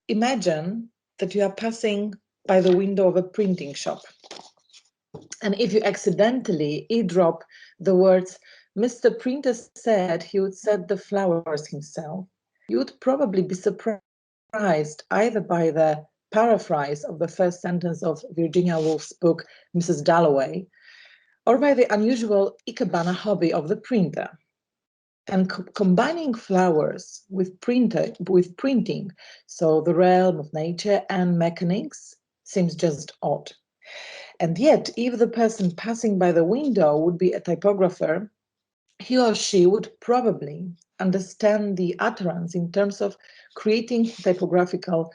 imagine that you are passing by the window of a printing shop. And if you accidentally eardrop the words, "Mr. Printer said he would set the flowers himself," you would probably be surprised either by the paraphrase of the first sentence of Virginia Woolf's book, Mrs. Dalloway, or by the unusual ikebana hobby of the printer. And combining flowers with printing, so the realm of nature and mechanics, seems just odd. And yet, if the person passing by the window would be a typographer, he or she would probably understand the utterance in terms of creating typographical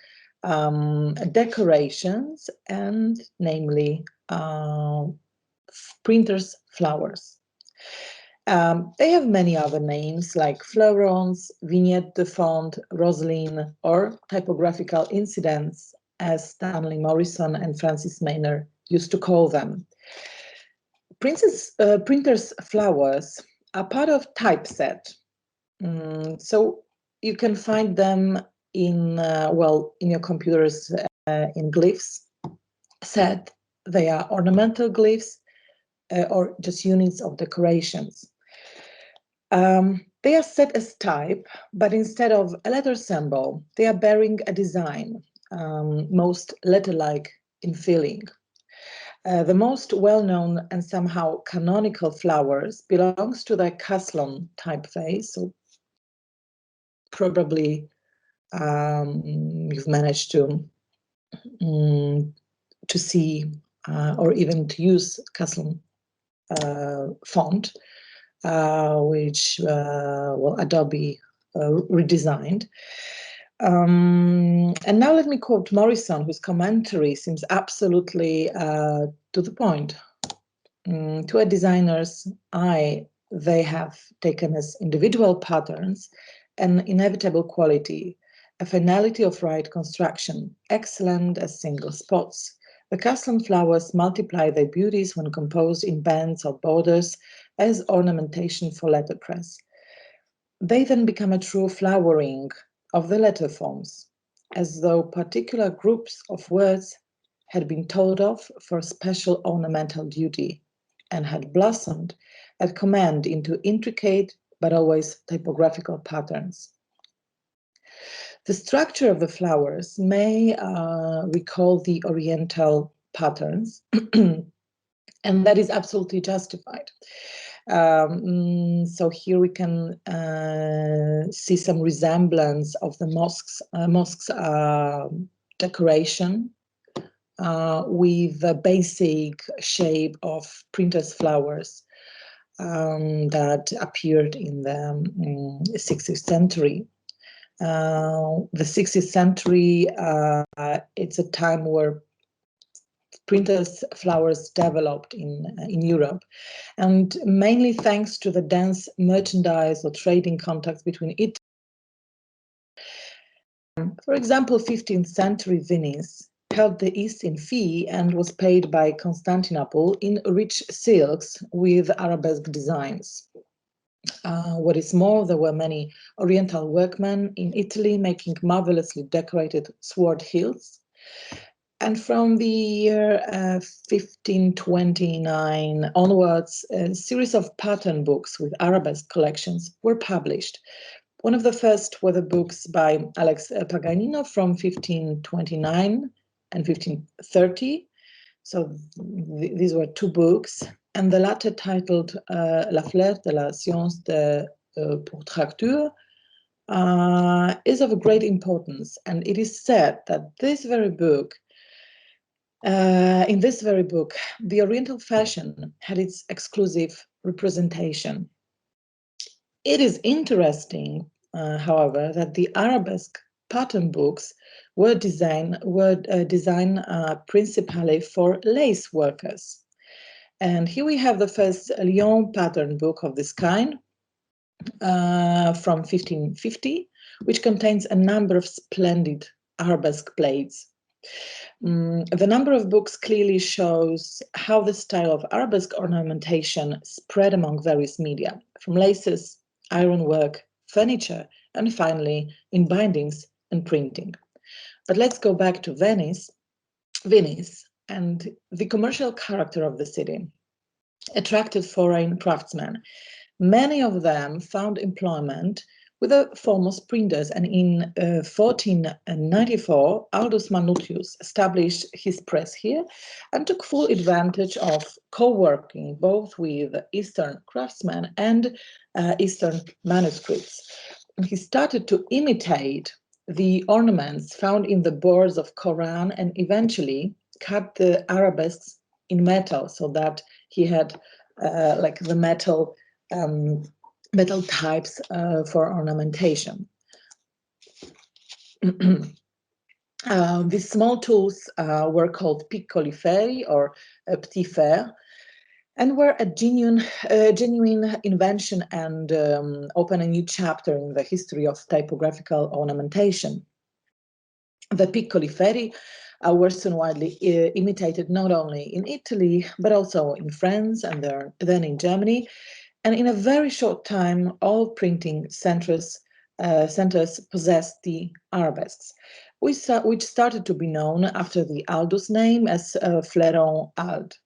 decorations, and namely printers' flowers. They have many other names like fleurons, vignette de fond, roseline, or typographical incidents, as Stanley Morrison and Francis Maynard used to call them. Printers' flowers are part of typeset. So you can find them in your computer's in glyphs set. They are ornamental glyphs or just units of decorations. They are set as type, but instead of a letter symbol, they are bearing a design, most letter-like in feeling. The most well-known and somehow canonical flowers belongs to the Caslon typeface. So probably you've managed to see or even to use Caslon font, which Adobe redesigned. And now let me quote Morrison, whose commentary seems absolutely to the point. To a designer's eye, they have taken as individual patterns an inevitable quality, a finality of right construction, excellent as single spots. The Caslon flowers multiply their beauties when composed in bands or borders as ornamentation for letterpress. They then become a true flowering of the letter forms, as though particular groups of words had been told off for special ornamental duty and had blossomed at command into intricate but always typographical patterns. The structure of the flowers may recall the Oriental patterns, and that is absolutely justified. So here we can see some resemblance of the mosque's decoration with the basic shape of printers' flowers that appeared in the 16th century. The 16th century, it's a time where printers' flowers developed in Europe, and mainly thanks to the dense merchandise or trading contacts between it. For example, 15th century Venice held the East in fee and was paid by Constantinople in rich silks with arabesque designs. What is more, there were many Oriental workmen in Italy making marvelously decorated sword hilts. And from the year 1529 onwards, a series of pattern books with arabesque collections were published. One of the first were the books by Alex Paganino from 1529 and 1530. So these were two books, and the latter titled La Fleur de la Science de Pourtracture is of great importance, and it is said that this very book, in this very book, the Oriental fashion had its exclusive representation. It is interesting, however, that the arabesque pattern books were designed principally for lace workers. And here we have the first Lyon pattern book of this kind from 1550, which contains a number of splendid arabesque blades. The number of books clearly shows how the style of arabesque ornamentation spread among various media, from laces, ironwork, furniture, and finally in bindings and printing. But let's go back to Venice, and the commercial character of the city attracted foreign craftsmen. Many of them found employment with the foremost printers, and in 1494, Aldus Manutius established his press here and took full advantage of co-working both with Eastern craftsmen and Eastern manuscripts. He started to imitate the ornaments found in the boards of Quran and eventually cut the arabesques in metal, so that he had like the metal types for ornamentation. These small tools were called piccoli ferri or petit fer, and were a genuine invention and open a new chapter in the history of typographical ornamentation. The piccoli ferri were soon widely imitated not only in Italy, but also in France and then in Germany. And in a very short time, all printing centers possessed the arabesques, which started to be known after the Aldus name as fleuron Ald.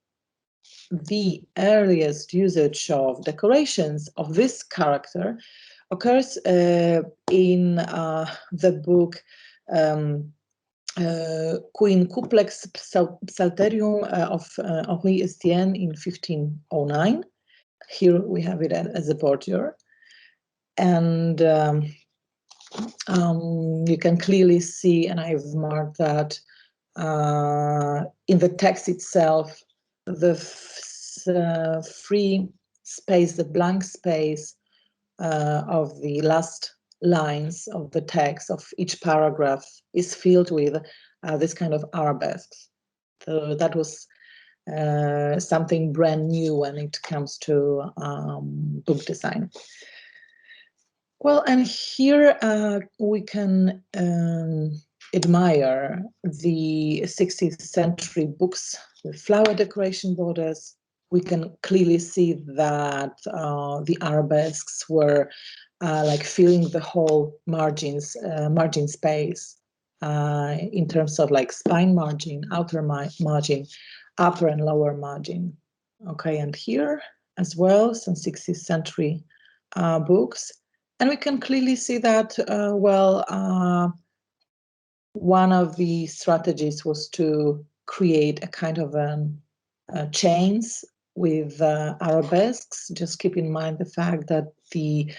The earliest usage of decorations of this character occurs in the book Quinqueplex Psalterium of Henri Estienne in 1509. Here we have it as a bordure, and you can clearly see, and I've marked that in the text itself, the free space, the blank space of the last lines of the text of each paragraph is filled with this kind of arabesques. So that was something brand new when it comes to book design. Well, and here we can admire the 16th century books with flower decoration borders. We can clearly see that the arabesques were like filling the whole margin space in terms of like spine margin, outer margin, upper and lower margin. Okay, and here as well, some 16th century books. And we can clearly see that, one of the strategies was to create a kind of chains with arabesques. Just keep in mind the fact that the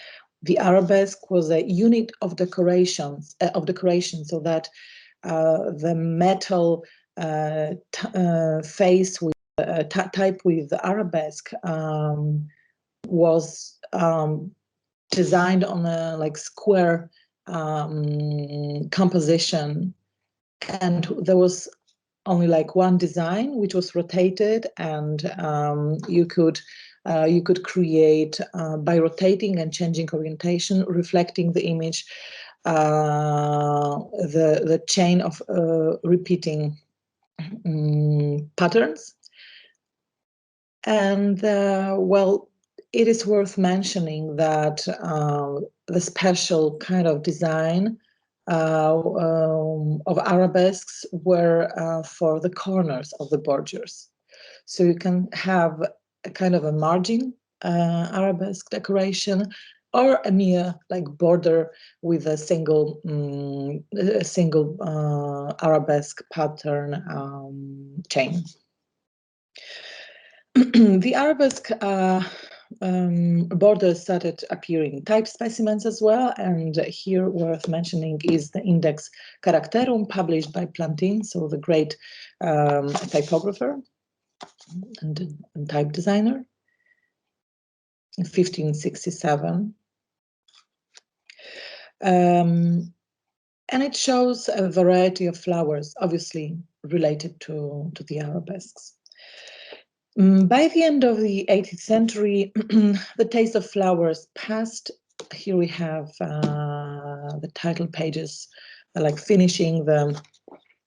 arabesque was a unit of decoration, so that the metal face with type with the arabesque was designed on a like square composition, and there was only like one design which was rotated, and you could create by rotating and changing orientation, reflecting the image, the chain of repeating patterns. And well, it is worth mentioning that the special kind of design of arabesques were for the corners of the bordures. So you can have a kind of a margin arabesque decoration, or a mere like border with a single arabesque pattern chain. The arabesque borders started appearing in type specimens as well, and here worth mentioning is the Index Characterum published by Plantin, so the great typographer and type designer, in 1567. And it shows a variety of flowers, obviously related to the arabesques. By the end of the 18th century, the taste of flowers passed. Here we have the title pages, like finishing the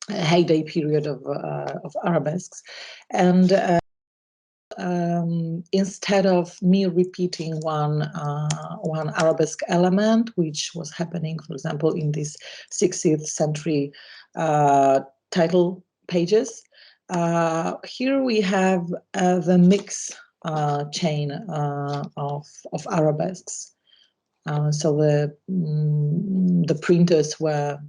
heyday period of arabesques, and instead of me repeating one arabesque element, which was happening, for example, in this 16th century title pages, here we have the mix chain of arabesques. So the printers were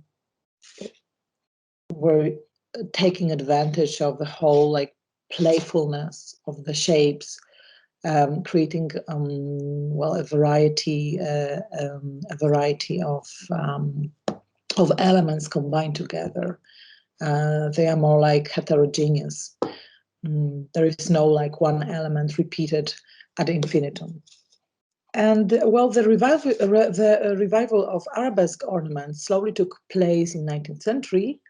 taking advantage of the whole like playfulness of the shapes, creating well a variety of elements combined together. They are more like heterogeneous. There is no like one element repeated ad infinitum. And well, the revival of arabesque ornaments slowly took place in 19th century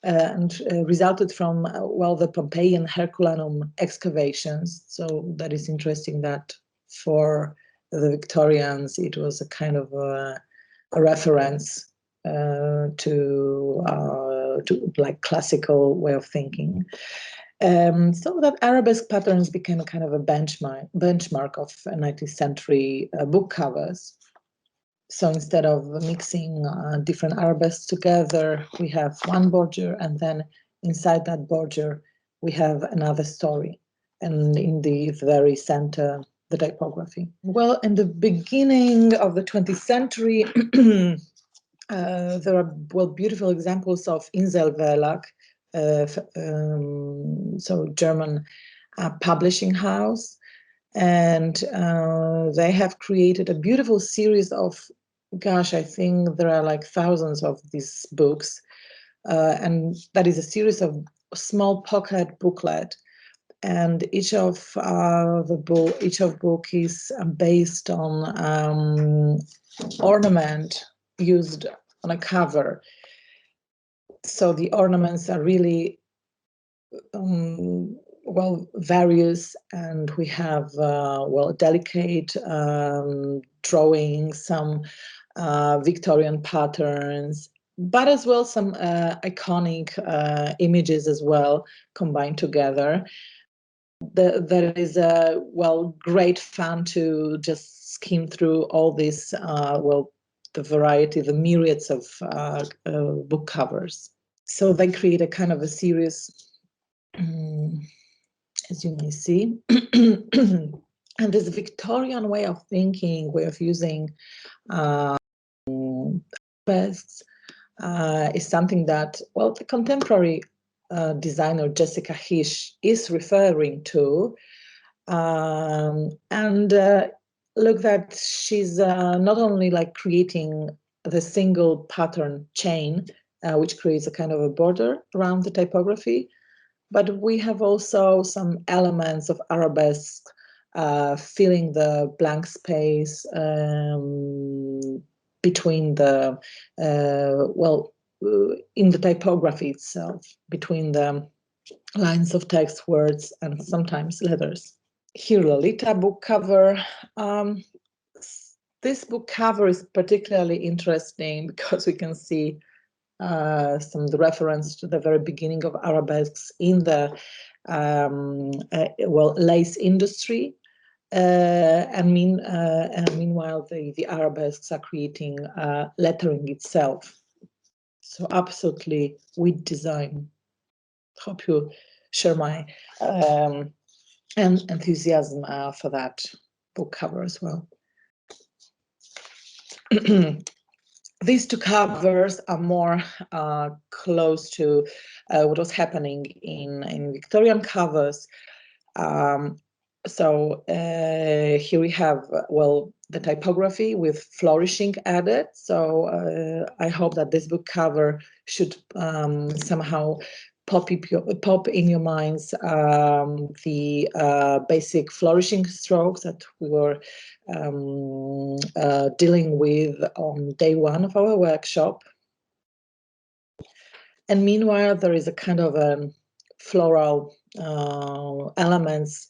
and resulted from, well, the Pompeian Herculanum excavations. So that is interesting that for the Victorians, it was a kind of a reference to like classical way of thinking. So that arabesque patterns became a kind of a benchmark of 19th century book covers. So instead of mixing different arabesques together, we have one border, and then inside that border, we have another story. And in the very center, the typography. Well, in the beginning of the 20th century, there are, well, beautiful examples of Inselverlag, so German publishing house, and they have created a beautiful series of, gosh, I think there are like thousands of these books, and that is a series of small pocket booklet, and each of book is based on ornament used on a cover. So the ornaments are really well, various, and we have well, delicate drawings, some Victorian patterns, but as well some iconic images as well combined together. That is well, great fun to just skim through all this well, the variety, the myriads of book covers. So they create a kind of a series, as you may see. And this Victorian way of thinking, way of using arabesques is something that, well, the contemporary designer Jessica Hische is referring to. And look, that she's not only like creating the single pattern chain, which creates a kind of a border around the typography, but we have also some elements of arabesque filling the blank space between the, well, in the typography itself, between the lines of text, words, and sometimes letters. Here, Lolita book cover. This book cover is particularly interesting because we can see some of the reference to the very beginning of arabesques in the well, lace industry, and meanwhile the arabesques are creating lettering itself. So absolutely with design. Hope you share my enthusiasm for that book cover as well. These two covers are more close to what was happening in Victorian covers. So here we have, well, the typography with flourishing added. So I hope that this book cover should somehow pop in your minds the basic flourishing strokes that we were dealing with on day one of our workshop. And meanwhile, there is a kind of floral elements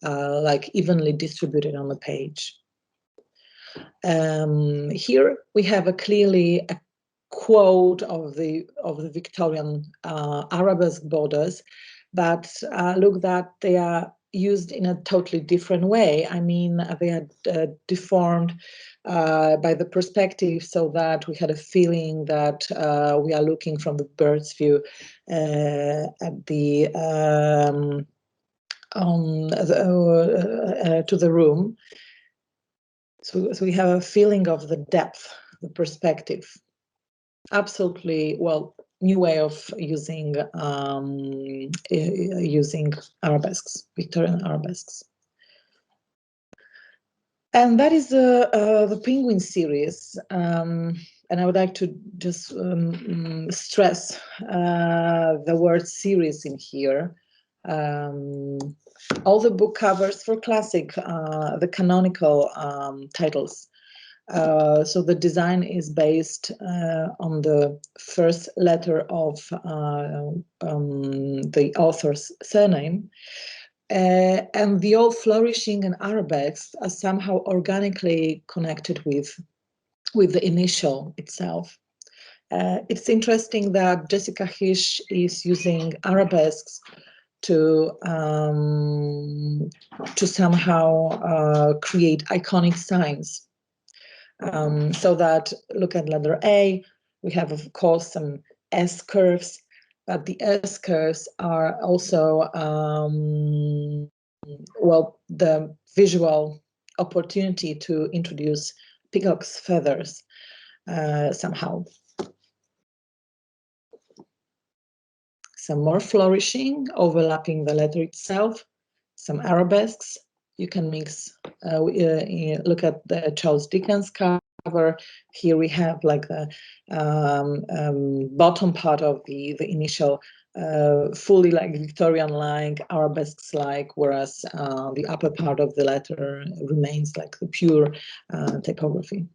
like evenly distributed on the page. Here we have clearly a quote of the Victorian arabesque borders, but look that they are used in a totally different way. I mean, they are deformed by the perspective, so that we had a feeling that we are looking from the bird's view at the to the room. So we have a feeling of the depth, the perspective. Absolutely, well, new way of using using arabesques, Victorian arabesques. And that is the Penguin series. And I would like to just stress the word series in here. All the book covers for classic, the canonical titles. So the design is based on the first letter of the author's surname. And the all flourishing and arabesques are somehow organically connected with the initial itself. It's interesting that Jessica Hische is using arabesques to somehow create iconic signs. So that, look at letter A, we have, of course, some S curves, but the S curves are also, well, the visual opportunity to introduce peacock's feathers somehow. Some more flourishing, overlapping the letter itself, some arabesques. You can mix, look at the Charles Dickens cover. Here we have like the bottom part of the initial, fully like Victorian-like, arabesques-like, whereas the upper part of the letter remains like the pure typography.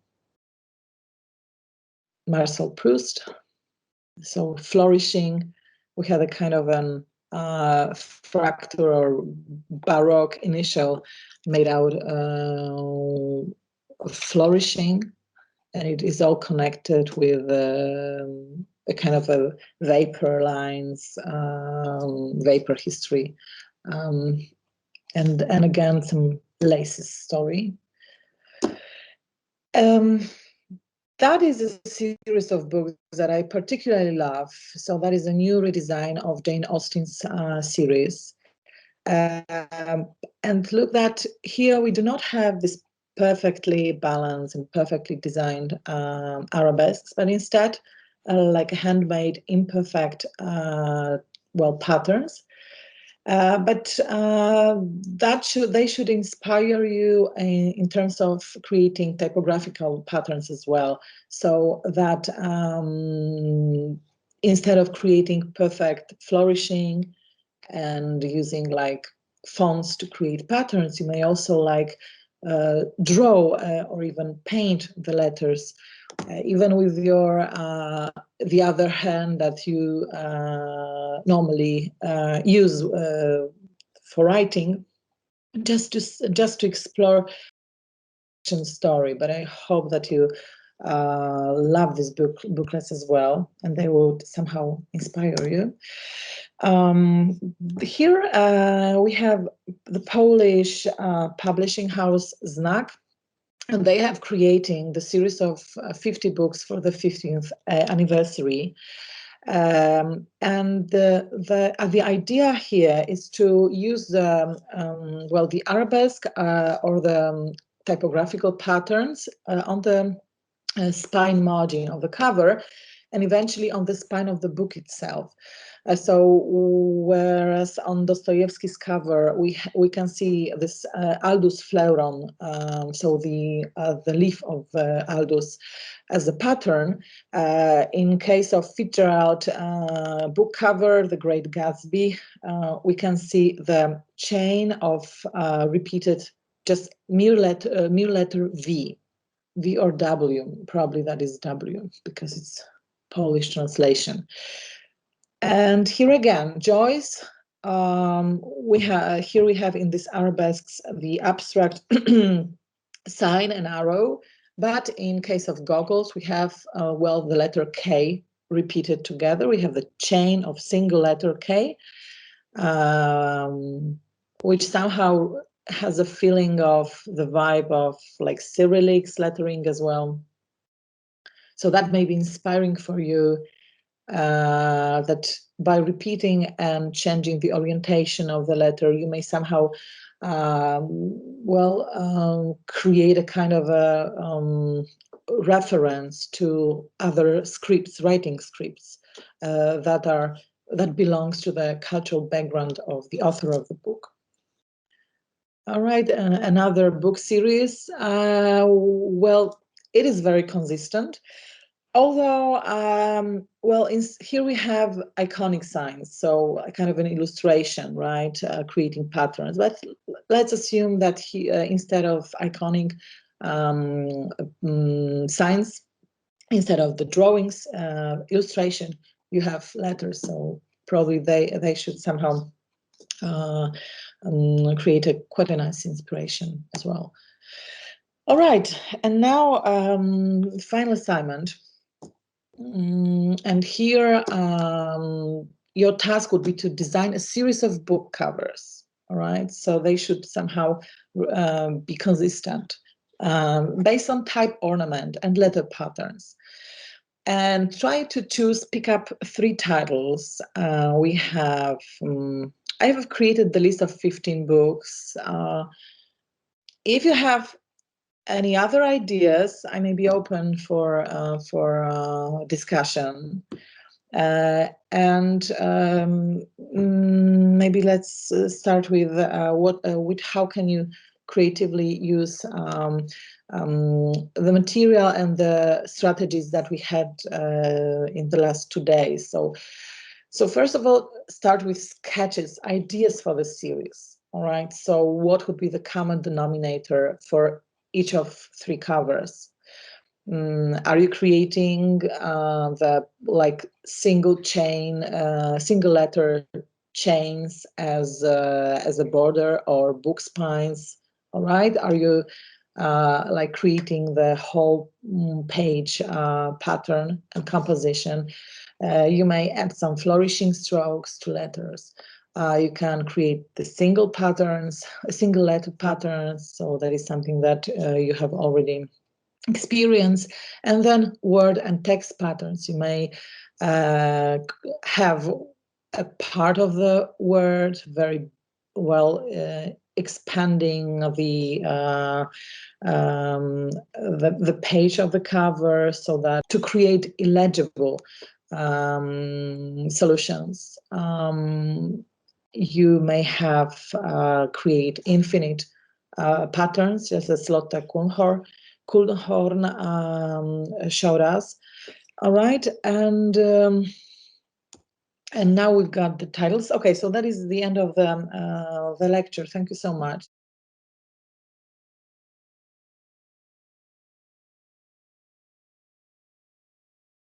Marcel Proust, so flourishing. We had a kind of an fracture or Baroque initial made out of flourishing, and it is all connected with a kind of a vapor lines, vapor history, and again some laces story. That is a series of books that I particularly love. So that is a new redesign of Jane Austen's series. And look that here we do not have this perfectly balanced and perfectly designed arabesques, but instead like handmade, imperfect, well, patterns. But they should inspire you in terms of creating typographical patterns as well, so that instead of creating perfect flourishing and using like fonts to create patterns, you may also like draw or even paint the letters, even with your the other hand that you normally use for writing, just to explore story. But I hope that you love these booklets as well, and they will somehow inspire you. Here we have the Polish publishing house Znak, and they have creating the series of 50 books for the 15th anniversary. And the idea here is to use well, the arabesque or the typographical patterns on the spine margin of the cover, and eventually on the spine of the book itself. So whereas on Dostoevsky's cover we can see this Aldous fleuron, so the leaf of Aldous as a pattern. In case of Fitzgerald book cover, The Great Gatsby, we can see the chain of repeated just mere letter V or W, probably that is W because it's Polish translation. And here again, Joyce, we have in this arabesques the abstract sign and arrow, but in case of goggles, we have, well, the letter K repeated together. We have the chain of single letter K. which somehow has a feeling of the vibe of like Cyrillic lettering as well. So that may be inspiring for you, that by repeating and changing the orientation of the letter, you may somehow create a kind of a reference to other scripts, writing scripts that belongs to the cultural background of the author of the book. All right, another book series. Well, it is very consistent. Although, here we have iconic signs, so a kind of an illustration, right? Creating patterns. But let's assume that instead of iconic signs, instead of the drawings, illustration, you have letters. So probably they should somehow create quite a nice inspiration as well. All right, and now final assignment. And here, your task would be to design a series of book covers. All right, so they should somehow be consistent, based on type, ornament, and letter patterns. And try to pick up 3 titles. We have, I have created the list of 15 books. If you have any other ideas, I may be open for discussion. Maybe let's start with how can you creatively use the material and the strategies that we had in the last 2 days. So first of all, start with sketches, ideas for the series. All right. So what would be the common denominator for each of 3 covers? Are you creating the single chain, single letter chains as a border, or book spines? All right. Are you creating the whole page pattern and composition? You may add some flourishing strokes to letters. You can create the single letter patterns. So that is something that you have already experienced. And then word and text patterns. You may have a part of the word very well expanding the page of the cover, so that to create illegible solutions. You may have create infinite patterns, just as Lotta Kuhnhorn showed us. All right, and now we've got the titles. Okay, so that is the end of the lecture. Thank you so much.